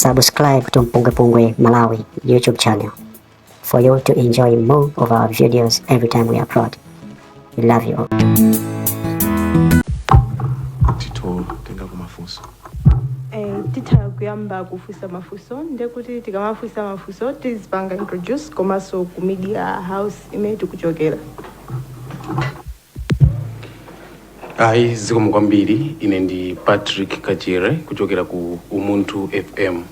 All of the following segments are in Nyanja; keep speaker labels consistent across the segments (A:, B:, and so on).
A: Subscribe to MPUNGWE-PUNGWE Malawi YouTube channel for you to enjoy more of our videos every time we upload. We love you all.
B: Tito tenga kumafuso.
C: Titha kuyamba kufusa mafuso ndekuti tikamafusa mafuso tizipanga introduce komanso ku media house imene tikuchokera.
B: Zikomo kwambiri, ine ndi Patrick Kachire kuchokera ku Umuntu FM.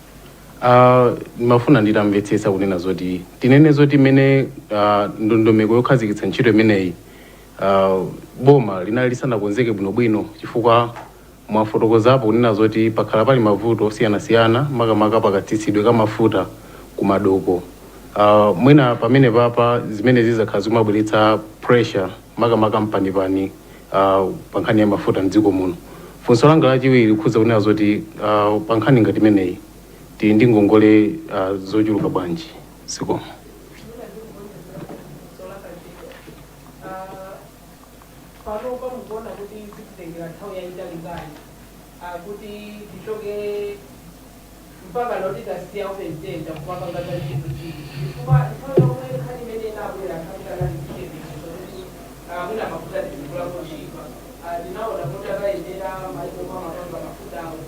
B: Mafuna nditamvetsetsa kunena zoti tinene zoti mene ndondomeko yokhazikitsa ntchito imeneyi boma linali lisanakonzeke bwinobwino chifukwa mwafotokozapo kunena zoti pakhala pali mavuto osiyanasiyana makamaka pakatsitsidwe ka mafuta ku madoko. Mwina pamene papa zimene zizakhala zimabweretsa pressure makamaka mpanipani pa nkhani ya mafuta mdziko muno. Funso langa lachiwiri likhuza kunena zoti pa nkhani ngati imeneyi tili ndi ngongole zochuluka bwanji siko.
D: Paropa mugona kuti tikutengera nthawi yaitali ngani kuti tichoke mpaka loti tasiya upenzenda kupaka ngata chinthu chii chifukwa nthawi yomwe nkhani imene inabwera khaikalaitichepesa mwina mafuta tikulapo chipa ndinaona kuti akayendera maiko amapanga mafutawo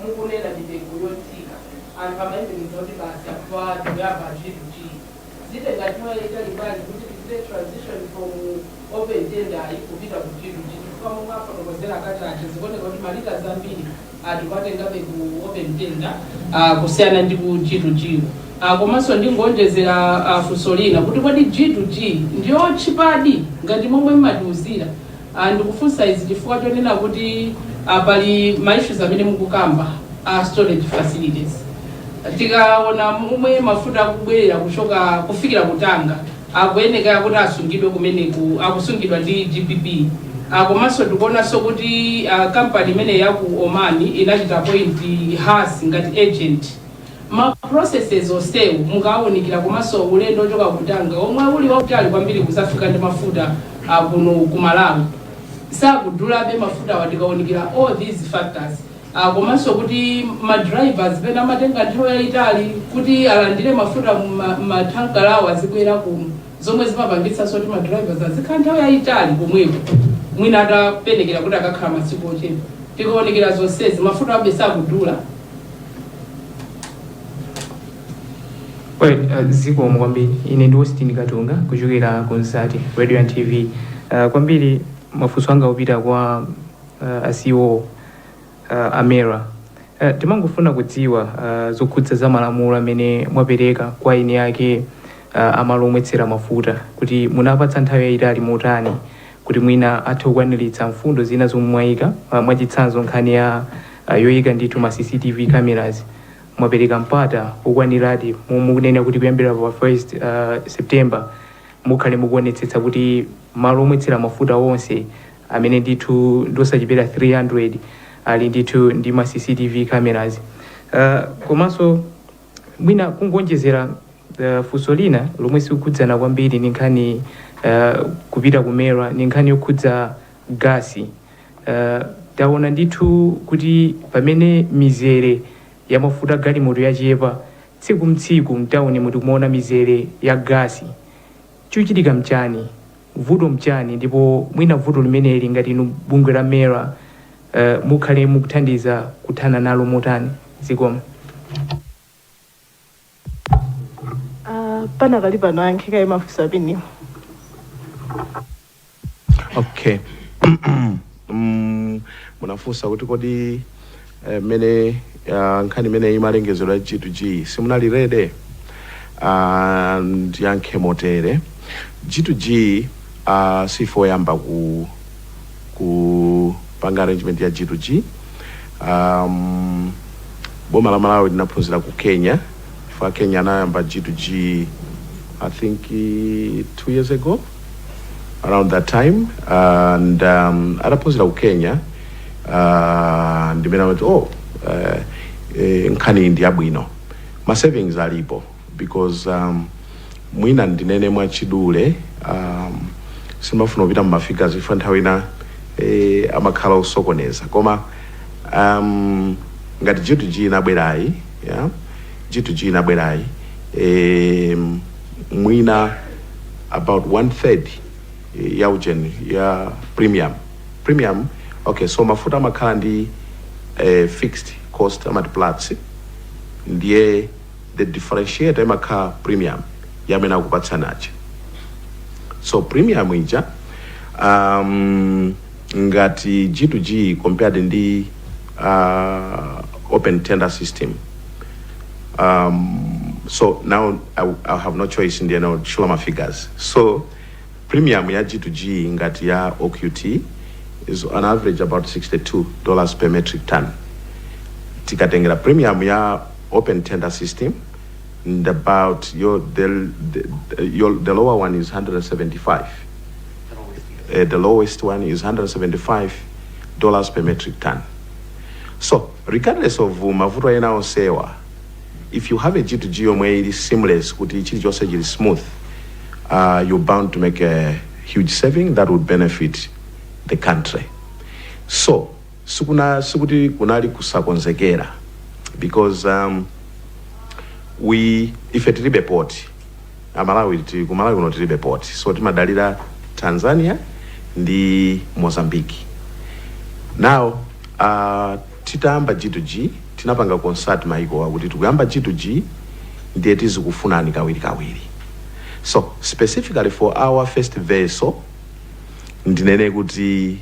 D: mukunena mitengo yotsika anthu amayembekeza kuti basi afa tikuyamba chinthu chii zitenga nthawi yaitali ngani kuti tikite transition from open tender ikupita kuchinthu chifukwa momwe afotokozera akati zikuoneka kuti malita zambiri tikuwatengabe ku open tender kusiyana ndi ku G2G. Komanso ndingonjezera funso lina kuti kodi G2G ndiyo chipadi ngati momwe mmatiuzira. Ndikufunsa izi chifukwa chonena kuti pali maissues amene mukukamba storage facilities. Tikaona momwe mafuta akubwerera kuchoka kufikira kutanga akuyeneka kuti asungidwe kumeneku akusungidwa ndi GPP. Komanso tikuonanso kuti company imene yaku Omani inachita point has ngati agent. Ma processes onsewu mukawonikira komanso ulendo ochoka kutanga omwe uli wautali kwambiri kuzafika ndi mafuta kuno ku Malawi. Sakudulabe mafuta watikawonikira all these factors. Komanso kuti ma drivers pena matenga nthawi yaitali kuti alandire mafuta matanka lawo azikwera kuno zomwe zimapangitsa soti ma drivers azikhala nthawi yaitali komweko mwina atapenekera kuti akakhala masiku ochepa tikaonekera zonsezi mafuta abe sakudula.
E: Zikomo kwambiri, ine ndi Austin Katunga kuchokera ku Nkhani radio and TV. Kwambiri mafunso anga upita kwa CEO Mera. Timangofuna kudziwa zokhudza za malamulo amene mwapereka kwa ine yake amalo omwetsera mafuta kuti munapatsa nthawi yaitali motani kuti mwina athe kukwaniritsa mfundo zina zomwe mwayika mwachitsanzo nkhani ya yoyika ndithu ma CCTV cameras mwapereka mpata ukwaniradi mukunena kuti kuyambira pa 1 September mukhale mukuonetsetsa kuti malo omwetsera mafuta onse amene ndithu ndosachepera 300 ali ndithu ndi ma CCTV cameras. Komanso mwina kungonjezera funso lina lomwe sikukhudzana kwambiri ni nkhani kupita ku Mera ni nkhani yokhudza gasi. Taona ndithu kuti pamene mizere ya mafuta galimoto yachepa tsiku mtsiku mtawuni muti kumaona mizere ya gasi. Chuchitika mchani, vuto mchani, ndipo mwina vuto limeneli ngati inu bungwe la Mera mukhale mukuthandiza kuthana nalo motani. Zikomo.
C: Pana kali pano yankheka emafuso apini.
B: Okay. Munafunsa kuti kodi mene nkhani mene imalengezero ya G2G simunalirede ndiyankhe motere. G2G sifo yamba ku panga arrangement ya G2G. Boma la Malawi linaphunzira ku Kenya. For Kenya anayamba G2G I think 2 years ago around that time, and adaphunzira ku Kenya ndimene went nkhani ndi yabwino ma savings alipo because mwina ndinene mwachidule simafuna kupita mmafika zifa nthawi ina amakhala osokoneza koma ngati G2G inabwerayi
F: yeah, G2G inabwerai mwina about 1/3 ya ujeni ya premium. Okay, so mafuta makhala ndi fixed cost amati Platts, ndiye the differentiator imakhala premium yamene akupatsanaje. So premium ija ngati G2G compared ndi open tender system. So now I have no choice in the end show my figures. So premium ya G2G ngati ya OQT is on average about $62 per metric ton. Tikatengera premium ya open tender system, and about the lower one is 175. The lowest one is $175 per metric ton. So regardless of mafuta ena onsewa, if you have a G2G omwe ili seamless, kuti chili chose chili smooth, you're bound to make a huge saving that would benefit the country. So sikuti kunali kusakonzekera, because ife tilibe port Malawi kuno tilibe port, so timadalira Tanzania ndi Mozambique. Now titamba G2G tinapanga consult maiko akuti tikuyamba G2G ndiye tizikufunani kawiri. So specifically for our first vessel ndinene kuti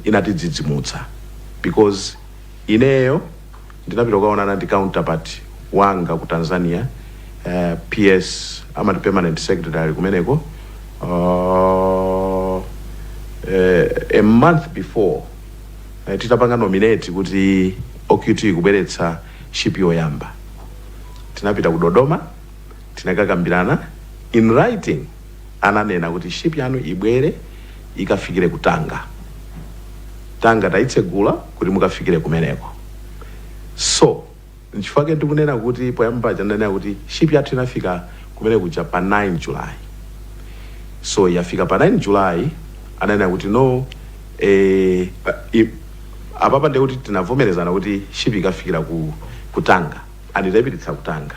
F: inatidzidzimutsa, because ineyo ndinapita kukaonana ndi counterpart wanga ku Tanzania, PS amati permanent secretary kumeneko, a month before titapanga nominate kuti OQT kubweretsa ship yoyamba. Tinapita ku Dodoma, tinakakambirana in writing, ananena kuti ship yanu ibwere ikafikire ku Tanga taitsegula kuti mukafikire kumeneko. So nchifake ndikunena kuti poyamba chandanena kuti ship yathu inafika kumene kuja pa 9 July. So yafika pa 9 July, ananena kuti no, apapa ndi kuti tinavomerezana kuti ship ikafikira ku Tanga, anditapititsa ku Tanga.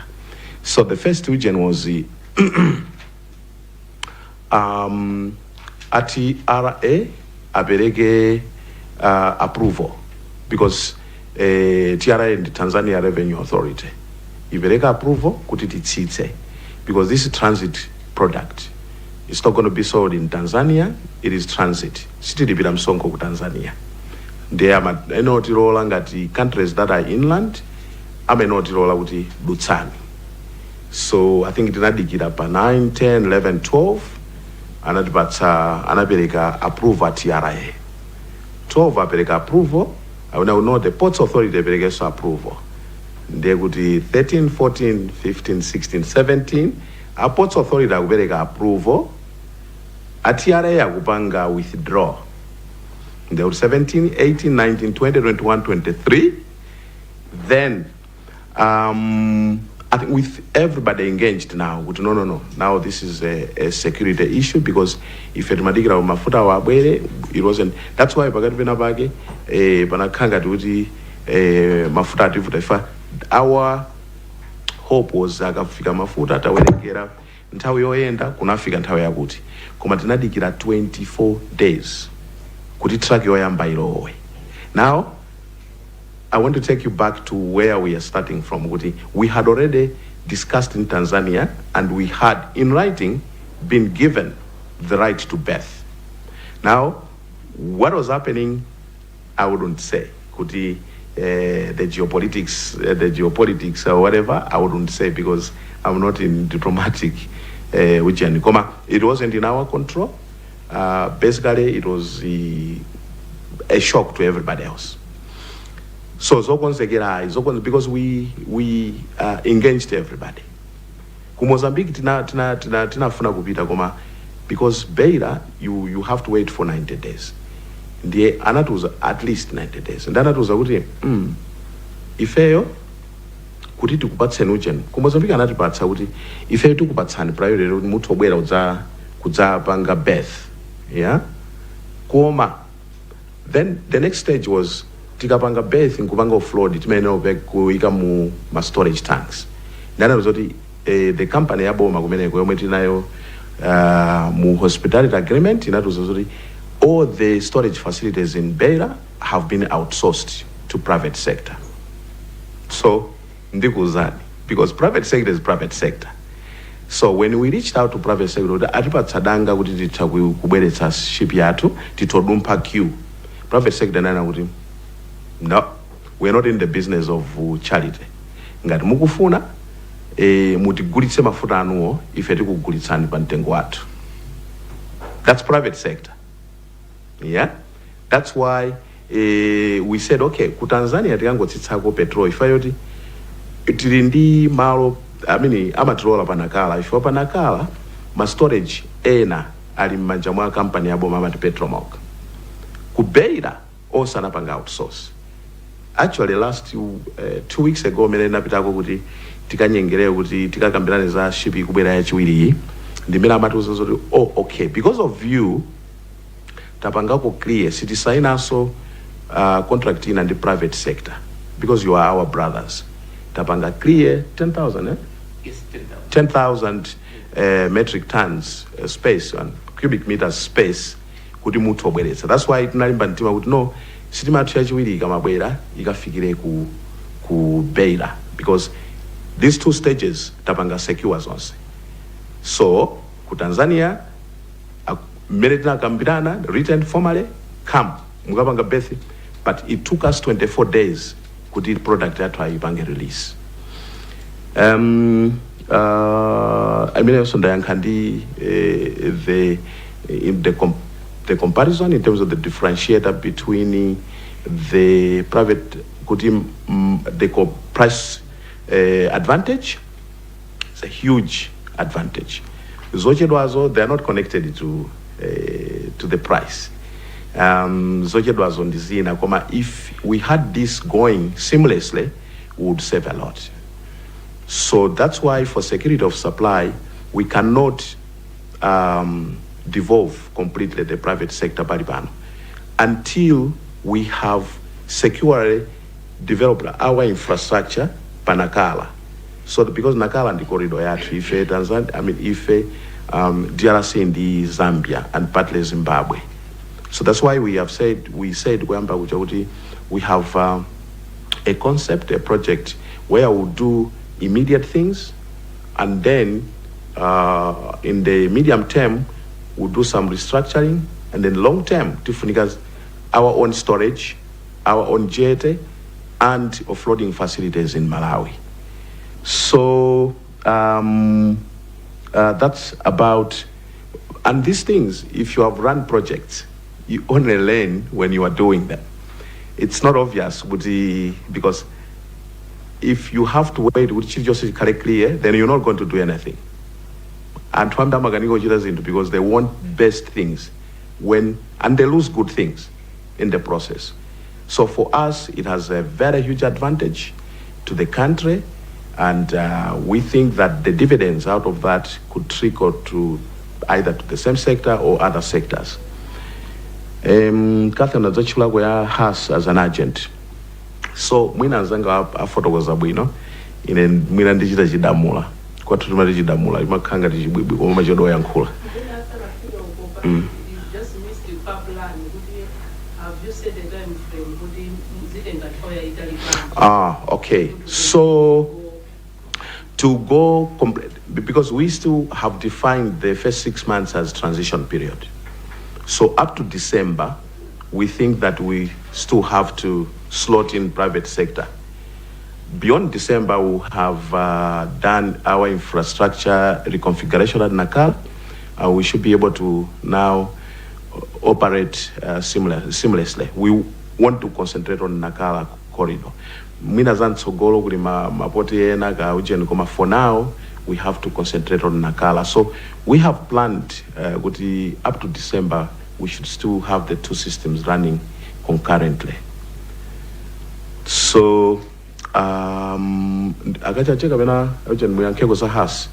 F: So the first region was TRA apereke approval, because TRA and the Tanzania Revenue Authority ipereka approval kuti titsitse, because this is transit product. It's not going to be sold in Tanzania, it is transit. Sitilipira msonko ku Tanzania. They are enotirola ngati countries that are inland, amenotirola kuti dutsani. So I think tinadikira pa 9, 10, 11, 12 anapereka approval TRA. 12 apereka approval. I will know the Ports Authority apereka approval. Ndiye kuti 13, 14, 15, 16, 17 a Ports Authority akupereka approval, a TRA akupanga withdraw. There were 17, 18, 19, 20, 21, 23. Then I think with everybody engaged now, no. Now this is a security issue, because if it madikira mafuta wabwere, it wasn't. That's why pakati pena pake panakanga kuti mafuta ativuta ifa. Our hope was akafika mafuta atawerekera nthawi yoyenda kunafika nthawi yakuti, koma tinadikira 24 days kuti truck yoyamba ilowe. Now I want to take you back to where we are starting from. We had already discussed in Tanzania, and we had in writing been given the right to berth. Now, what was happening, I wouldn't say. The geopolitics or whatever, I wouldn't say, because I'm not in diplomatic it wasn't in our control. Basically, it was a shock to everybody else. So because we engaged everybody. Ku Mozambique tinafuna kupita koma, because Beira you have to wait for 90 days. Ndiye anatuza at least 90 days. And anatuza kuti ifeyo kuti tikupatseni ujeni. Ku Mozambique anatipatsa kuti ifeyo tikupatsani priority kuti muthu obwera kudzapanga berth. Yeah? Koma. Then the next stage was tikapanga berth nkupanga offload timayenera kuika mu ma storage tanks. Ndana zoti the company yaboma kumeneko yomwe tinayo mu hospitality agreement inatuza zoti all the storage facilities in Mera have been outsourced to private sector. So ndikuzani, because private sector is private sector. So when we reached out to private sector, atipatsadanga kuti titha kubweretsa ship yathu titodumpa queue. Private sector nana kuti no, we're not in the business of charity. Ngati mukufuna mutigulitse mafuta anuwo ife tikugulitsani pa mtengo wathu. That's private sector. Yeah, that's why we said okay, ku Tanzania tikangotsitsako petrol ifayoti tili ndi malo amatilola panakala. Ife panakala ma storage ena ali m'manja mwa company yaboma amati Petromok. Ku Mera osana panga outsource. Actually last 2 weeks ago mene napitako kuti tikanyengere kuti tikakambirane za ship ikubwera yachiwiri ndimene amatiuza zoti oh okay, because of you tapangako clear city sign also contract in and the private sector because you are our brothers. Tapanga clear 10,000
B: Yes,
F: 10,000 metric tons space and cubic meters space kuti muthu obweretsa. That's why tinalimba mtima kuti no sitima yathu yachiwiri ikamabwera ikafikire ku Mera because these 2 stages tapanga secure zonse. So ku Tanzania mmene tinakambirana written formally come mukapanga berth, but it took us 24 days kuti product yathu ayipange release. I mean also Nkhani the comparison in terms of the differentiator between the private the price advantage. It's a huge advantage. Zochewa, they are not connected to the price. Zochewa on the zina, if we had this going seamlessly, we would save a lot. So that's why for security of supply, we cannot devolve completely the private sector baribano until we have securely developed our infrastructure panakala. So because nakala and the corridor yathu ife Tanzania, ife DRC in the Zambia and partly Zimbabwe. So that's why we said we have a concept, a project where we'll do immediate things, and then in the medium term we'll do some restructuring, and then long term to our own storage, our own jet, and offloading facilities in Malawi. So that's about, and these things, if you have run projects, you only learn when you are doing them. It's not obvious because if you have to wait, which is just correctly, then you're not going to do anything. And because they want best things and they lose good things in the process. So for us, it has a very huge advantage to the country, and we think that the dividends out of that could trickle to either to the same sector or other sectors. Catherine Zochewa has as an agent. So mwina nzanga afotokoza bwino ine mwina ndichita chidamula kwa tutumati chidamula imakhanga tichibwibwi koma machodo yankhula. Okay. So to go complete, because we still have defined the first 6 months as transition period. So up to December, we think that we still have to slot in private sector. Beyond December, we'll have done our infrastructure reconfiguration at Nakala. We should be able to now operate seamlessly. We want to concentrate on Nakala corridor. For now, we have to concentrate on Nakala. So we have planned up to December, we should still have the 2 systems running concurrently. So akachacheka bena aje muyankheko za has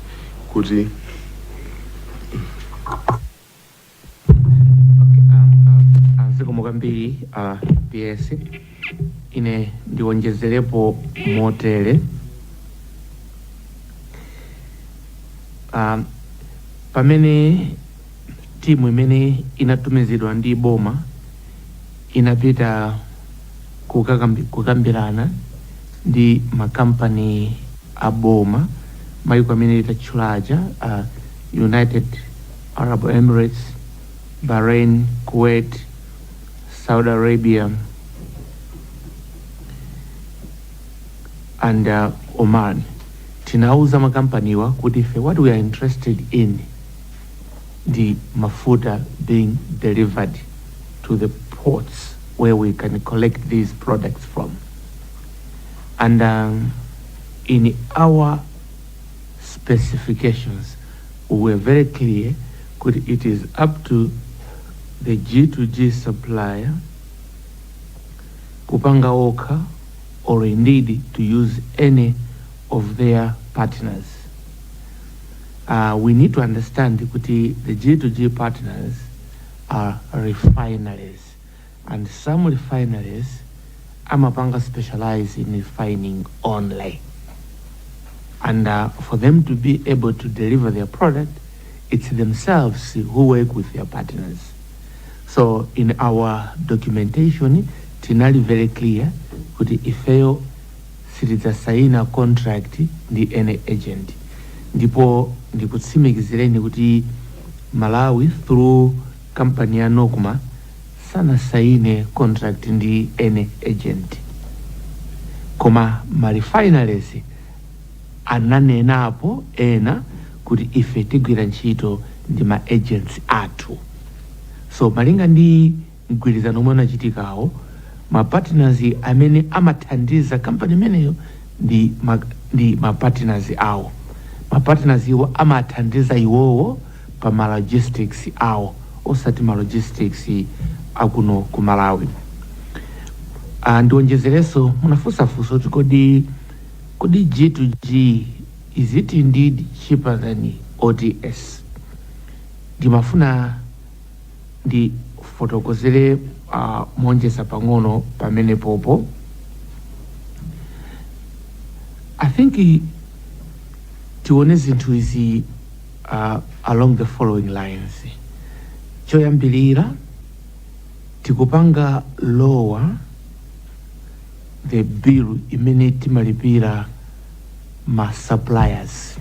F: kuti
E: zikomo kwambiri PS
G: ine ndiwonjezerepo motere. Pamene timu imene inatumizidwa ndi boma inapita kukambirana ndi makampani a boma mayiko amene itatchulaja United Arab Emirates, Bahrain, Kuwait, Saudi Arabia and Oman. Tinauza makampaniwa kuti ife what we are interested in the mafuta being delivered to the ports where we can collect these products from. And in our specifications, we were very clear that it is up to the G2G supplier kupanga oka or indeed to use any of their partners. We need to understand that the G2G partners are refineries, and some refineries amapanga specialize in refining only. And for them to be able to deliver their product, it's themselves who work with their partners. So in our documentation, tinali very clear kuti ifeyo sitizasaina contract ndi any agent. Ndipo ndikutsimikizireni kuti Malawi through company ya Nokuma sana saine contract ndi any agent. Koma ma refineries ananenapo ena kuti ife tigwira ntchito ndi ma agents athu. So malinga ndi mgwirizano omwe unachitikawo, ma partners amene amathandiza company imeneyo ndi ma partners awo. Ma partners iwo amathandiza iwowo pa ma logistics awo, osati ma logistics akuno ku Malawi. Ndiwonjezereso munafusafusa kuti kodi G2G, is it indeed cheaper than ODS? Ndimafuna ndi fotokozere monjeza pang'ono pamene popo. I think tione zinthu izi along the following lines. Choyambilira tikupanga lower the bill imene timalipira ma suppliers.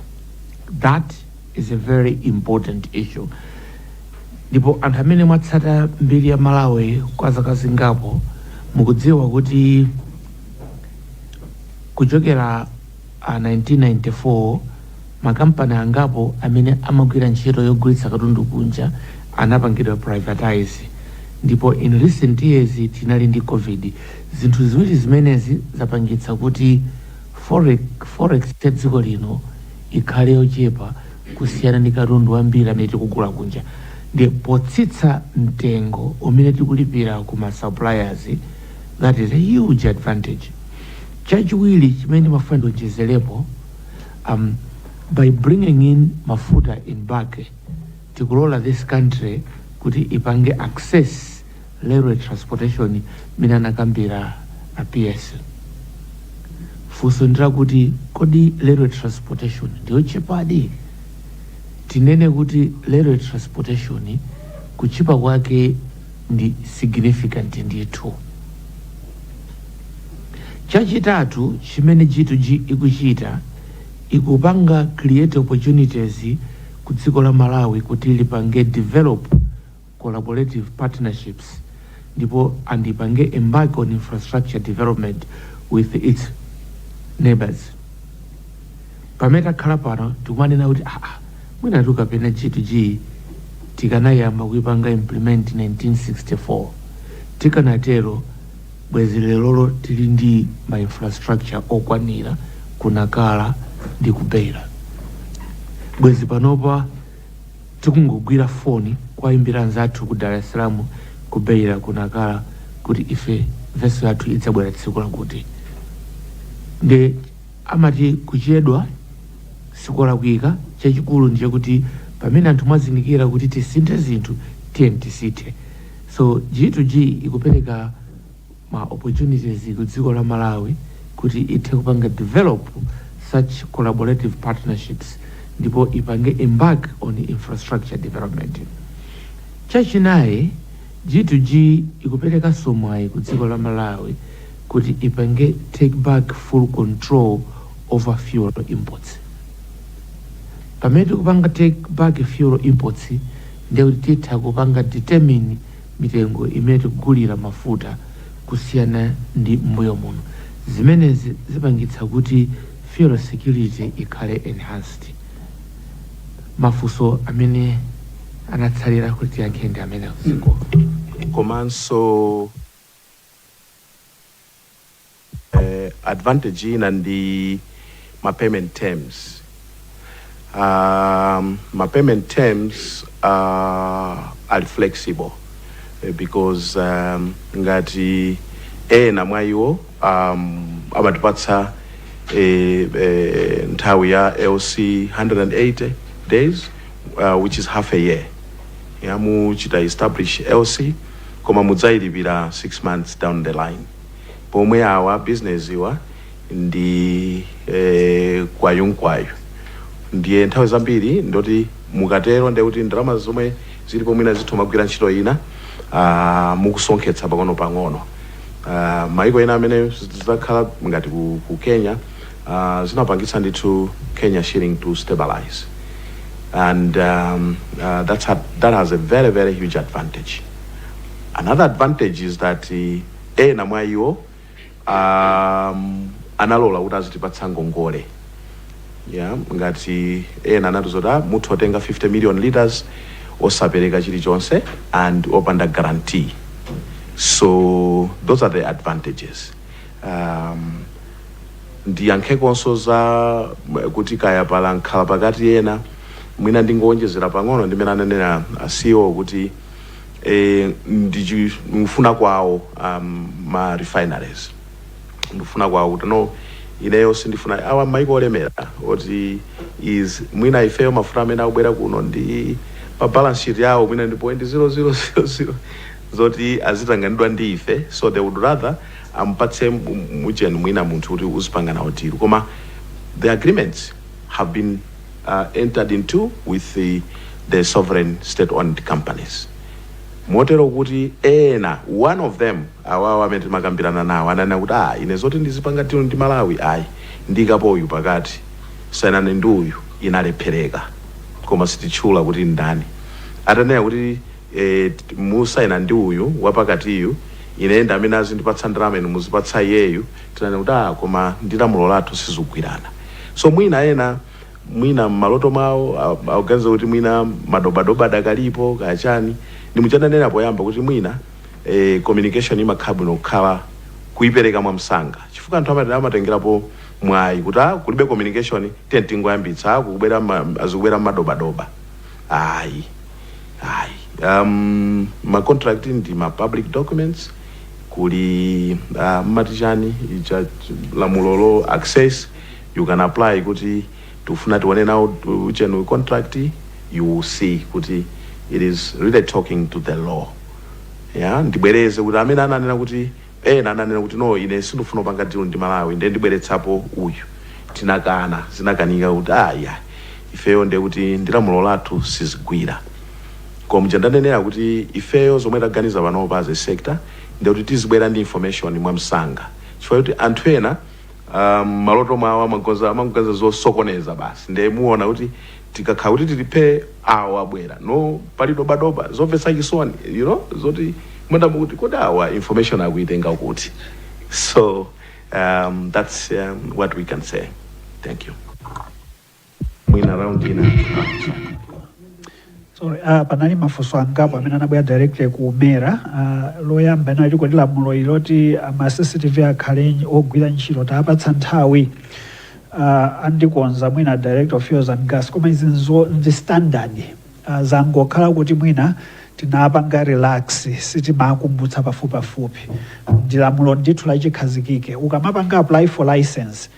G: That is a very important issue. Ndipo anthu amene mwatsata mbiri ya Malawi kwa zaka zingapo mukudziwa kuti kuchokera 1994 makampani angapo amene amagwira ntchito yogulitsa katundu kunja anapangidwa privatize. Ndipo in recent years tinali ndi COVID, zinthu ziwiri zimenezi zapangitsa kuti forex ya dziko lino ikhale yochepa kusiyana ndi katundu wambiri amene tikugula kunja. Ndi potsitsa mtengo umene tikulipira kuma suppliers, that is a huge advantage. Chachiwiri chimene mafuna ndiwonjezerepo, by bringing in mafuta in bulk, tikulola this country kuti ipange access railway transportation mina nakambira a PS. Funso ndira kuti kodi railway transportation ndiyo chepadi? Tinene kuti railway transportation kuchipa kwake ndi significant ndithu. Chachitatu chimene G2G ikuchita, ikupanga create opportunities ku dziko la Malawi kuti lipange develop collaborative partnerships, ndipo andipange embark on infrastructure development with its neighbors. Pameta khala pano tikumanena kuti mwina tukapena G2G tikanayamba kuipanga implement 1964, tikanatero bwezi lero tili ndi ma infrastructure okwanira kunakala ndi kubeira. Bwezi panopa tikungogwira foni kwa imbira nzathu ku Dar es Salaam kubeira kunakala kuti ife vessel yathu idzabwera tsiku lakuti. Nde amati kuchedwa siku lakwika. Chachikulu ndiye kuti pamene anthu mwazindikira kuti tisinthe zinthu tiye tisinthe. So G2G ikupereka ma opportunities ku dziko la Malawi kuti ithe kupanga develop such collaborative partnerships ndipo ipange embark on infrastructure development. Chachinayi G2G ikupereka somwayi ku dziko la Malawi kuti ipange take back full control over fuel imports. Pamene kupanga take back fuel imports ndiye kuti titha kupanga determine mitengo imene tikugulira mafuta kusiyana ndi mbuyo muno. Zimenezi zipangitsa kuti fuel security ikhale enhanced. Mafunso amene anatsalira kuti tiyankhe ndi amene ziko.
F: Komanso advantage ina ndi ma payment terms. My payment terms are flexible because ngati ena mwa iwo amatipatsa nthawi ya LC 180 days which is half a year. Muchita establish LC koma mudzayilipira 6 months down the line. Pomwe awa business iwa ndi kwayunkwayo ndiye nthawi zambiri ndoti mukatero ndiye kuti ndalama zomwe zili pomwina zithu magwira ntchito ina mukusonkhetsa pang'ono. Maiko ena amene zidakhala ngati ku Kenya zinapangitsa ndithu Kenya shilling to stabilize, and that has a very, very huge advantage. Another advantage is that ena mwa iwo analola kuti azitipatsa ngongole. Ngati ena anatuzota muthu otenga 50 million liters osapereka chilichonse and opanda guarantee. So those are the advantages. Ndiyankhe konso za kuti kaya pala nkhala pakati ena mwina ndingowonjezera pang'ono ndimene ananena CEO kuti ndikufuna kwawo ma refineries. Ndikufuna kwawo kuti no ineyo sindifuna awa maiko olemera oti is mwina ifeyo mafuta amene akubwera kuno ndi pa balance sheet yawo mwina ndi 0.0000 zoti azitanganidwa ndi ife, so they would rather ampatse mujeni mwina munthu kuti uzipanga nawo deal. Koma the agreements have been entered into with the sovereign state-owned companies. Motero kuti ena one of them awawa amene timakambirana nawo anana kuti ine zoti ndizipanga tino ndi Malawi ndikapoyu pakati sanane ndi uyu inalephereka koma sititchula kuti ndani. Atanena kuti musaina ndi uyu wapakatiyu ine amene azindipatsa ndalama inu muzipatsa iyeyu tinane kuti koma ndilamulo lathu sizigwirana. So mwina maloto mawo aganiza kuti mwina madobadoba adakalipo kachani ndimuchananena poyamba kuti mwina communication imakhabu nokhala kuipereka mwa msanga chifukwa anthu amatengerapo mwayi kuti kulibe communication tingoyambitsa azikubwera madobadoba. Ma contract ndi ma public documents kuli matichani lamulolo access you can apply kuti tufuna tione nawo uchenu contract you will see kuti it is really talking to the law. Ndibwereze kuti amene ananena kuti ananena kuti no ine sindifuna kupanga deal ndi Malawi ndiye ndibweretsapo uyu zinakanika kuti ifeyo ndiye kuti ndilamulo lathu sizigwira. Koma mchandanenera kuti ifeyo zomwe taganiza pano pa as sector ndiye kuti tizibwera ndi information mwa msanga chifukwa kuti anthu ena maloto mwawo amagonza zosokoneza basi ndiye muona kuti tikakhala kuti tilipe abwera no pali dobadoba zomvetsa chisoni zoti mwenda mukuti kodi information akuitenga kuti. So that's what we can say. Thank you. Mwina round ina.
H: Sorry, panali mafunso angapo amene anabwera directly ku Mera. Loyamba ena liko lamulo iloti ama CCTV akhale ogwira ntchito tapatsa nthawi andikonza mwina Director of Fuels and Gas koma izinzo ndi standard zangokhala kuti mwina tinapanga relax sitimakumbutsa pafupi ndi lamulo ndithu lachikhazikike ukamapanga apply for license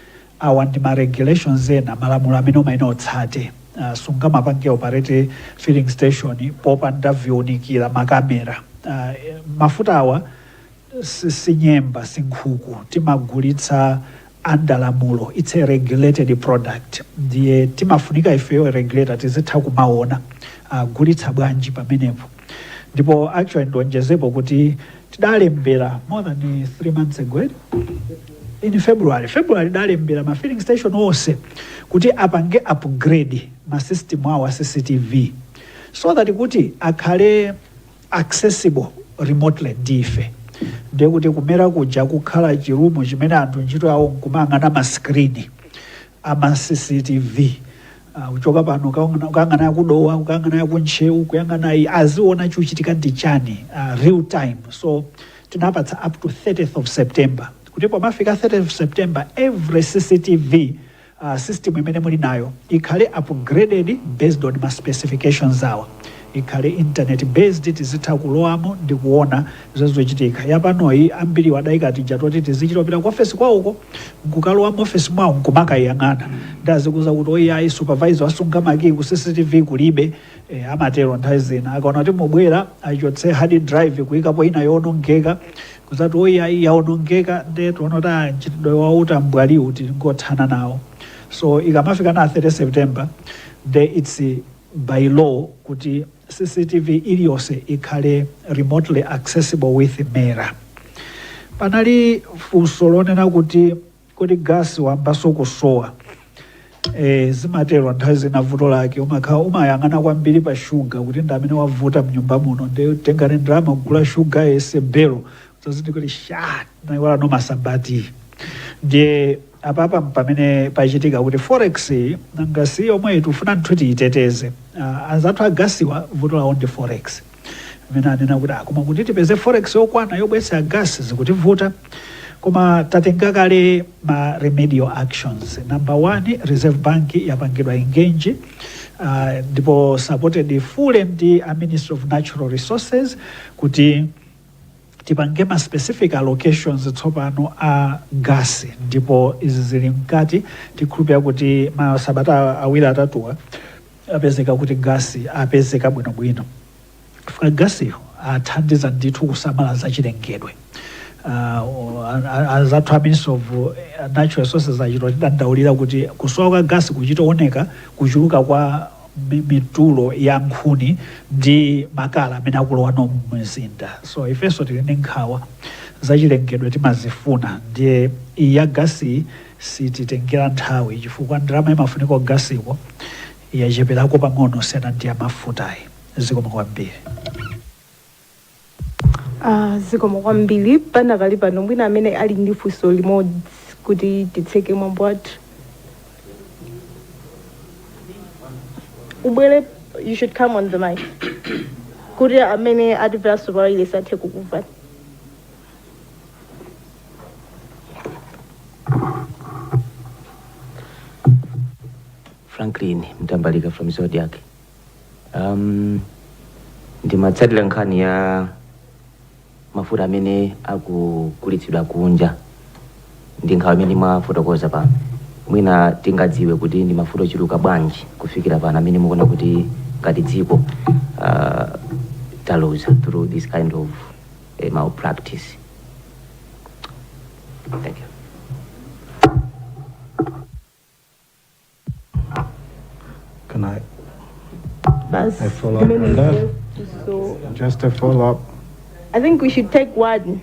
H: awa ndi ma regulations ena malamulo amene umayenera utsate. Sungamapange operate filling station popanda viunikira makamera. Mafuta awa sinyemba sinkhuku timagulitsa under lamulo. It's a regulated product. Ndiye timafunika ifeyo regulator tizitha kumaona gulitsa bwanji pamenepo. Ndipo actually ndonjezepo kuti tidalembera more than 3 months ago in February dalembera ma filling station onse kuti apange upgrade ma system awa CCTV so that kuti akhale accessible remotely ndife. Ndiye kuti kumera kuja kukhala chirumu chimene anthu ntchito yawo nkumang'ana ma screen ama CCTV uchoka pano ukang'ana kudowa ukang'ana kuntcheu kuyang'ana aziona chuchitika ndi chani real time. So tinapatsa up to 30th of September kuti pamafika 30th of September every CCTV system imene muli nayo ikhale upgraded based on ma specifications awa, ikhale internet based, tizitha kulowamo ndi kuona zochitika. Yapanoyi ambiri wadayika tija toti tizichitopita ku office kwauko nkukalowa mu office mwawo nkumakayang'ana ndazikuza kuti oyi supervisor asunga maki ku CCTV kulibe amatero nthawi zina akaona kuti mubwera achotse hard drive kuyikapo ina yonongeka kuzati oyi yaonongeka nde tiona kuti ntchitidwe wauta mbwali uti ngothana nawo. So ikamafika na 30 September then it's by law kuti CCTV iliyonse ikhale remotely accessible with Mera. Panali funso lonena kuti gas wambaso kusowa zimatero nthawi zina vuto lake umayang'ana kwambiri pa shuga kuti ndamene wavuta mnyumba muno ndi tengane ndrama kugula shuga yesebelo zaziti kuti shat naiwala no masabati. Ndiye apapa pamene pachitika kuti forex ngasi yomwe tufuna nthu tiyiteteze anzathu agasiwa vuto lawo ndi forex amene anena kuti koma kuti tipeze forex yokwana yobwetsa gasi zikutivuta. Koma tatenga kale ma remedial actions. Number 1, Reserve Bank yapangidwa engage ndipo supported fully ndi a Ministry of Natural Resources kuti tipange ma specific allocations tsopano a gasi, ndipo izi zili mkati tikhulupira kuti masabata awiri atatuwa apezeka kuti gasi apezeka bwinobwino. Fika gasi athandiza ndithu kusamala zachilengedwe. Azathu a Ministry of Natural Resources achito tidandaulira kuti kusowa kwa gasi kuchitooneka kuchuluka kwa mitulo ya Nkhani ndi makala amene akulowa no mzinda. So ifenso tili ndi nkhawa zachilengedwe timazifuna, ndiye iya gasi sititengera nthawi chifukwa ndalama imafunika gasiko yacheperako pang'ono siyana ndi ya mafutayi. Zikomo kwambiri.
C: Zikomo kwambiri. Panakali pano mwina amene ali ndi funso limodzi kuti titseke mwambo wathu. Ubwere, you should come on the mic. Kuti amene atimvera sopa ile sathe kukumvani.
I: Franklin Mtambalika from Zodiac. Ndimatsatira nkhani ya mafuta amene akugulitsidwa kunja ndi nkhawa imene mwafotokoza pano. Mwina tingadziwe kuti ndi mafuta ochuluka bwanji kufikira pano amene mukuona kuti ngati dziko taluza through this kind of malpractice. Thank you.
J: Can I
C: Bas,
J: follow up on that?
C: So
J: Just a follow-up.
C: I think we should take one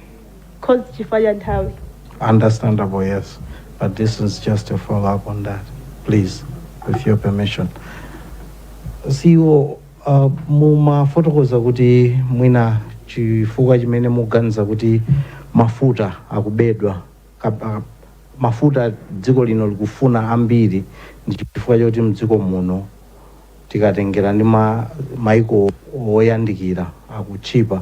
C: cause chifanya nthawi.
J: Understandable, yes. But this is just a follow-up on that. Please, with your permission. CEO, mumafotokoza kuti mwina chifukwa chimene muganiza kuti mafuta akubedwa mafuta dziko lino likufuna ambiri ndi chifukwa choti mdziko muno tikatengera ndi maiko oyandikira akuchipa.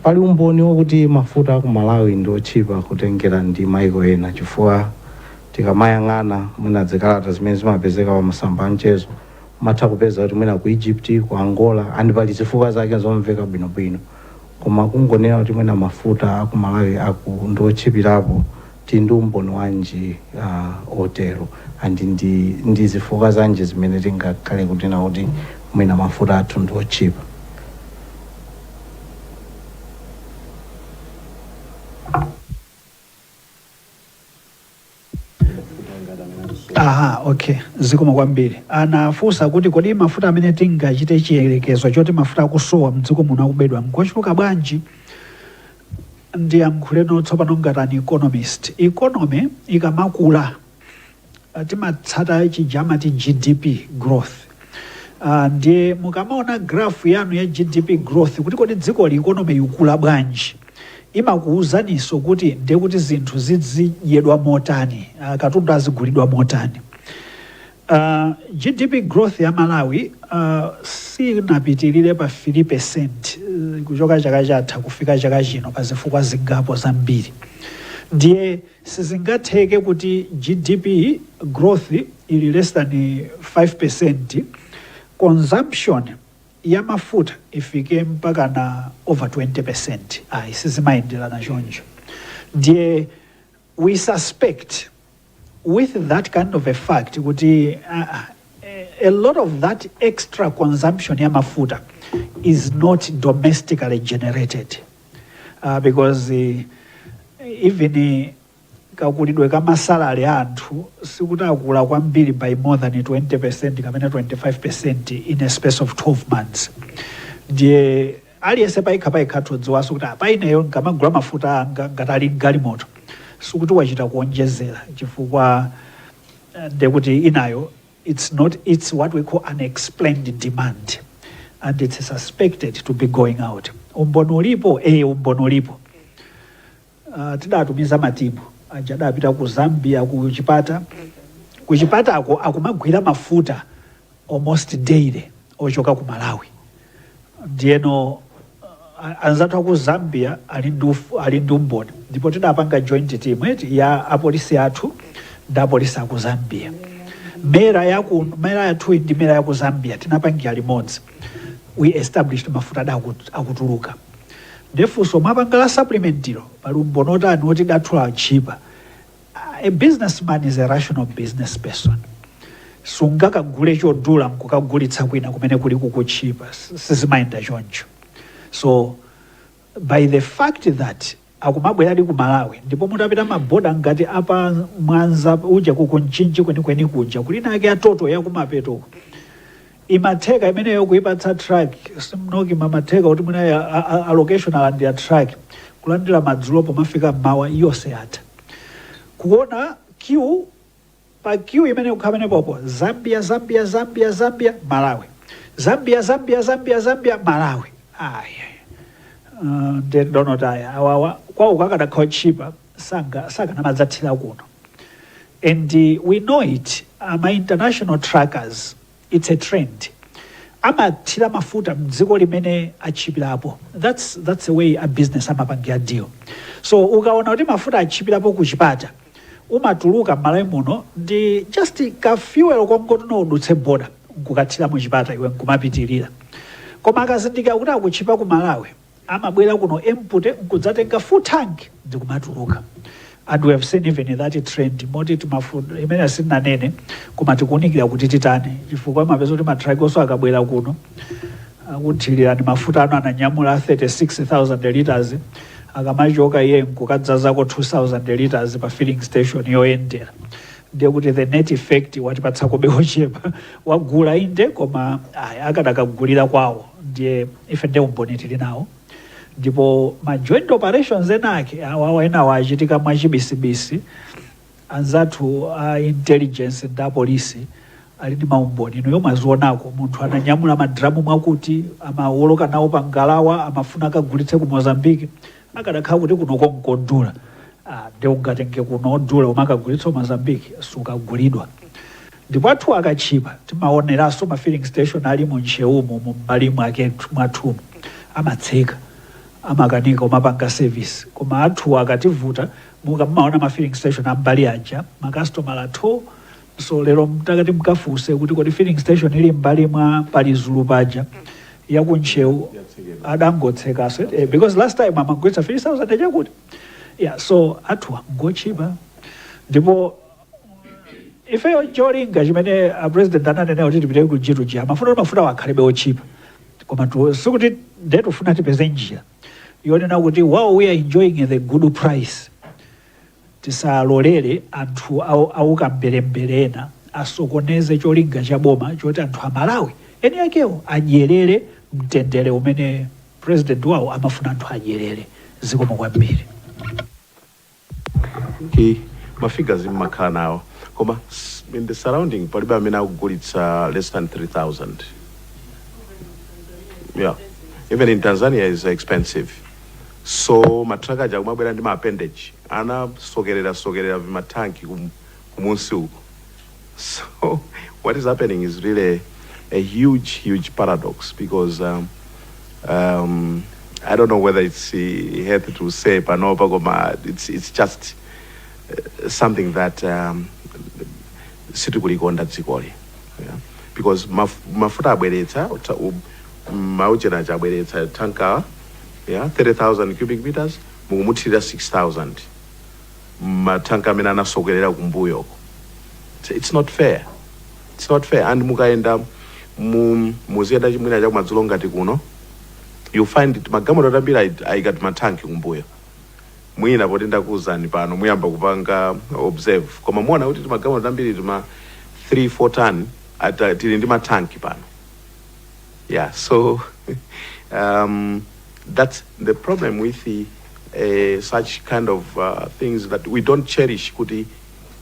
J: Pali umboni wokuti mafuta aku Malawi ndi ochipa kutengera ndi maiko ena chifukwa tikamayang'ana mwina zikalata zimene zimapezeka pa masamba anchezo matha kupeza kuti mwina ku Egypt, ku Angola andi pali zifukwa zake zomveka bwinobwino. Koma kungonena kuti mwina mafuta aku Malawi aku ndi ochipirapo ndi umboni wanji otero andi ndi zifukwa zanje zimene tingakhale kunena kuti mwina mafuta athu ndi ochipa.
H: Aha, okay, zikomo kwambiri. Anafunsa kuti kodi mafuta amene tingachite chiyerekezo choti mafuta akusowa mdziko muno akubedwa ngochuluka bwanji? Ndiyankhuleno tsopano ngati economist. Economy ikamakula timatsata chijama ti GDP growth. Ndiye mukamaona graph yanu ya GDP growth kuti kodi dziko li economy ikula bwanji, imakuwuzaniso kuti ndiye kuti zinthu zidziyedwa motani, katundu azigulidwa motani. GDP growth ya Malawi sinapitirire pa 3% kuchoka chaka chatha kufika chaka chino pa zifukwa zingapo zambiri. Ndiye sizingatheke kuti GDP growth ili less than 5%, consumption ya mafuta ifike mpaka na over 20%. Isizimayendera na choncho. Ndiye we suspect with that kind of a fact kuti a lot of that extra consumption ya mafuta is not domestically generated, because even kakulidwe kama salary anthu sikuti akula kwambiri by more than 20% kamene 25% in a space of 12 months. Ndiye aliyese paikha todziwaso kuti paineyo nkamagula mafuta anga ngati ali galimoto sikuti wachita kuonjezera chifukwa ndekuti inayo it's what we call unexplained demand, and it's suspected to be going out. Umboni ulipo, umboni ulipo. Tidatumiza matimu ajadapita ku Zambia kuchipata akumagwira mafuta almost daily ochoka ku Malawi. Ndiyeno anzathu ku Zambia ali ndi umboni, ndipo tidapanga joint team ya apolisi athu nda apolisi aku Zambia. Mera yathu ndi Mera ya ku Zambia tinapangira limodzi. We established mafuta akutuluka. Defuso mapangala supplementiro palumbono ani woti dathula chipa. A businessman is a rational business person. Sungakagule chodula nkukagulitsa kwina kumene kuli kukuchipa, sizimayenda choncho. So by the fact that akumabwera ali ku Malawi ndipo mutapita maboda ngati apa Mwanza uja kukunchinji kwenikweni kuja kulina ake atoto ya kumapeto imatheka imeneyo kuipatsa track simnoki mamatheka kuti mwina allocation alandira track kulandira madzulopo mafika mawa yonse atha kuona queue pa queue imeneyo kukhamene popo Zambia Malawi Zambia Malawi ndonotaya awawa kwa ukakada cheaper sanga namadzathira kuno. And we know it, my international trackers, it's a trend. Amathira mafuta mdziko limene achipirapo. That's the way a business amapangira deal. So ukaona kuti mafuta achipirapo kuchipata umatuluka Malawi muno ndi just ka fuel kongoto no udutse border kukathira muchipata iwe nkumapitirira. Koma akazindika kuti akuchipa ku Malawi amabwera kuno empute nkudzatenga full tank ndikumatuluka. And we have seen even that trend moti mafuta imene asinanene koma tikunikira kuti titane chifukwa mapezo kuti matrike oso akabwera kuno akuthirira ni mafuta ano ananyamula 36,000 liters akamachoka iye nkukadzazako 2,000 liters pa filling station yoyendera. Ndiye kuti the net effect watipatsa kobeho chepa wagula inde koma akadakagulira kwawo ndiye ife ndiye umboni tili nawo. Ndipo ma joint operations enake awawa enawo achitika mwachibisibisi anzathu intelligence nda polisi ali ndi maumboni ino yomazionako munthu ananyamula madramu mwakuti amawoloka nawo pa ngalawa amafuna akagulitse ku Mozambique akadakhala kuti kuno konkodula ndiye ungatenge kuno odula umakagulitsa ku Mozambique sukagulidwa. Ndipo athu akachipa timaoneraso ma filling station ali mu ncheumo mu mbalimu ake mwathumu amatseka amakanika umapanga service koma athu akativuta mukamaona ma filling station ambali aja makastoma latho. So lero mtakati mkafuse kuti kodi filling station ili mbali mwa palizulu paja yakuncheu adangotsekaso because last time amagwetsa 3,000 chakuti so athu ngochipa. Ndipo ifeyo cholinga chimene president ananena kuti tipite kujitu ja mafuta wakhalebe ochipa koma sikuti ndetufuna tipeze njira yonena kuti while we are enjoying the good price tisalolere anthu aukamberembere ena asokoneze cholinga cha boma choti anthu amalawi eni akewo adyerere mtendere umene president wawo amafuna anthu adyerere. Zikomo kwambiri.
F: My figures in Makara now. In the surrounding, palibe amene akugulitsa less than 3,000. Yeah. Even in Tanzania is expensive. So matraka jakumabwera ndi appendage ana sogerera vimatanki kumunsi uko. So what is happening is really a huge paradox, because I don't know whether it's healthy to say, but no, it's just something that situkulikonda dzikoli, because mafuta abweretsa mauchena chabweretsa tanka 30,000 cubic meters mukumuthira 6,000 matanka amene anasokerera kumbuyo. It's not fair. It's not fair. And mukaenda muziyenda chimwina chakumadzulo ngati kuno, you find it magamano ambiri aikati matanki kumbuyo. Mwina poti ndakuwuzani pano muyamba kupanga observe, koma muona kuti magamano ambiri tima 3-4 ton tili ndi matanki pano. Yeah, so that's the problem with such kind of things, that we don't cherish kuti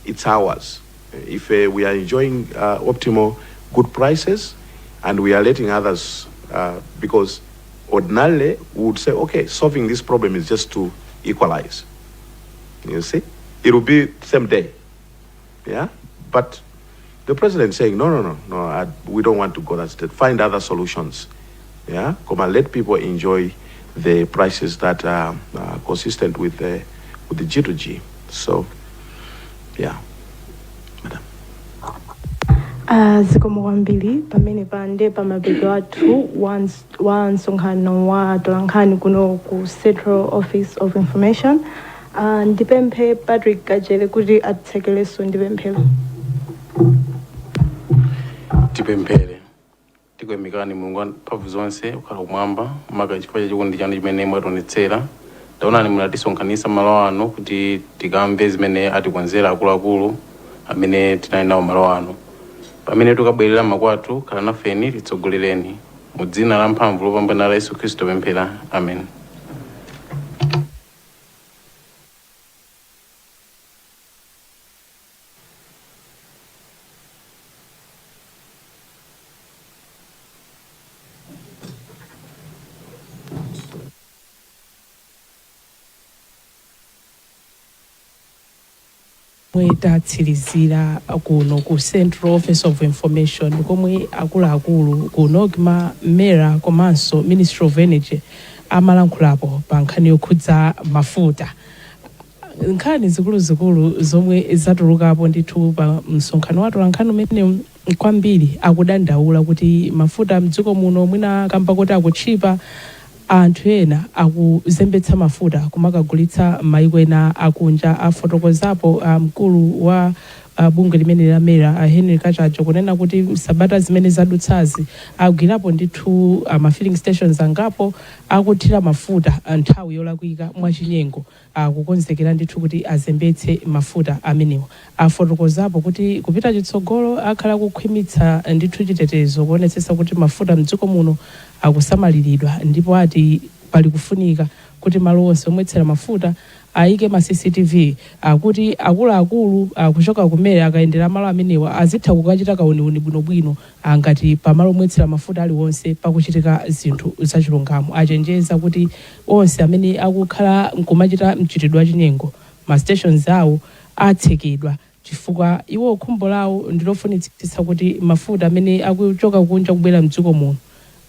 F: it's ours. If we are enjoying optimal good prices and we are letting others, because ordinarily we would say, okay, solving this problem is just to equalize. You see, it will be same day. Yeah, but the president saying no, we don't want to go that step. Find other solutions. Yeah, come and let people enjoy the prices that are consistent with the G2G. So, yeah.
C: Zikomo kwambiri pamene pande pamabega wathu wa msonkhano wa Atolankhani kuno ku Central Office of Information. Ndipemphe Patrick Kajere kuti atsekelenso ndipemphero.
B: Tipemphere tikuyamikani Mulungu mphamvu zonse ukhala kumwamba maka chifukwa cha chikondi chanu chimene mwationetsera. Taonani munatisonkhanitsa malo ano kuti tikamve zimene atikonzera akuluakulu amene tinali nawo malo ano. Pamene tukabwerera makwathu khala nafeni litsogolereni mu dzina la mphamvu lopambana la Yesu Khristu pemphera. Amen.
K: Mwetatsirizira kuno ku Central Office of Information komwe akuluakulu kuno kima Mera komanso Ministry of Energy amalankhulapo pa nkhani yokhudza mafuta. Nkhani zikuluzikulu zomwe zatulukapo ndithu pa msonkhano wa Atolankhani umene kwambiri akudandaula kuti mafuta mdziko muno mwina kamba kuti akutchipa, anthu ena akuzembetsa mafuta kumakagulitsa maiko ena akunja. Afotokozapo mkulu wa bungwe limene la Mera Henry Kachacho kunena kuti sabata zimene zadutsazi agwirapo ndithu filling stations angapo akuthira mafuta nthawi yolakwika mwachinyengo kukonzekera ndithu kuti azembetse mafuta amenewo. Afotokozapo kuti kupita chitsogolo akhala kukhwimitsa ndithu chitetezo kuonetsetsa kuti mafuta mdziko muno akusamaliridwa, ndipo ati pali kufunika kuti malo onse omwetsera mafuta aike ma CCTV kuti akuluakulu kuchoka kumene akayendera malo amenewa azitha kukachita kauniuni bwinobwino ngati pamalo omwetsera mafuta aliwonse pakuchitika zinthu zachilungamo. Achenjeza kuti onse amene akukhala nkumachita mchitidwe wachinyengo ma stations awo atsekedwa, chifukwa iwo khumbo lawo ndilofunitsitsa kuti mafuta amene akuchoka kunja kubwera mdziko muno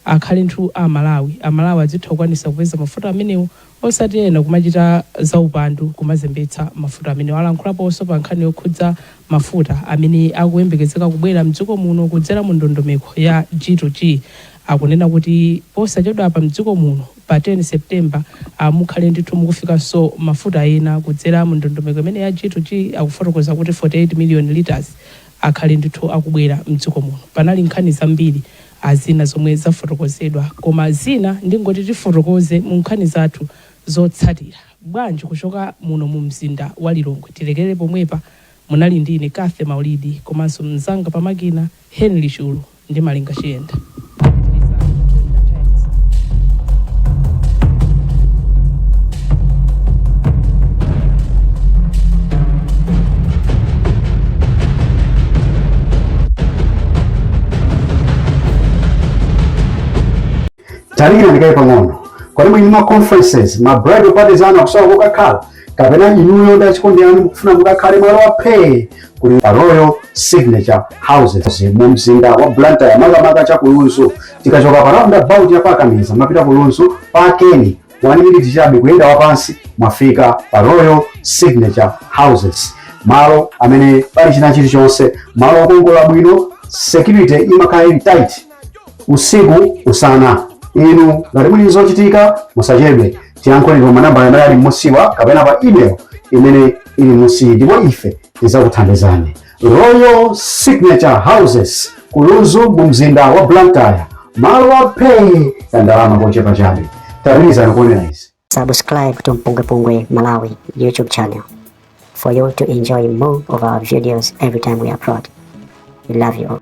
K: akhale nthu Amalawi azitha kukwanisa kupeza mafuta amenewo osati ena kumachita zaupandu kumazembetsa mafuta amenewo. Alankhulaponso pa nkhani yokhudza mafuta amene akuyembekezeka kubwera mdziko muno kudzera mu ndondomeko ya G2G. Akunena kuti posachedwa apa mdziko muno pa 10 September mukhale ndithu mukufikanso mafuta ena kudzera mu ndondomeko imene ya G2G. Akufotokoza kuti 48 million liters akhale ndithu akubwera mdziko muno. Panali nkhani zambiri azina zomwe zafotokozedwa, koma zina ndingoti tifotokoze mu nkhani zathu zotsatira. bwanji kuchoka muno mu mzinda wa Lilongwe. Tilekere pomwepa munali ndine Kathe Maulidi komanso mzanga pamakina Henry Chulu ndi Malinga Chiyenda.
L: Talikira ndikaye pang'ono kwani mwini ma conferences ma bridal parties ana kusowa kukakhala kapena inuyo nda chikondi yanu mukufuna mukakhale mwalo wa pay kuli Royal Signature Houses mu mzinda wa Blantyre makamaka cha kulunzu tikachoka pa roundabout ya Pakamiza mapita kulunzu pakeni 1 minute chabe kuyenda wapansi mwafika pa Royal Signature Houses, malo amene pali china chilichonse, malo okongola bwino, security imakhala ili tight usiku usana. Inu ngati muli zochitika musachedwe, tiyankhuleni manamba amene ali musiwa kapena pa email imene ili musi, ndipo ife tizakuthandizani. Royal Signature Houses kulunzu mu mzinda wa Blantyre, malo wa pay ya ndalama kochepa chabe. Tabiriza kuonera izi.
A: Subscribe to MPUNGWE-PUNGWE Malawi YouTube channel for you to enjoy more of our videos every time we upload. We love you all.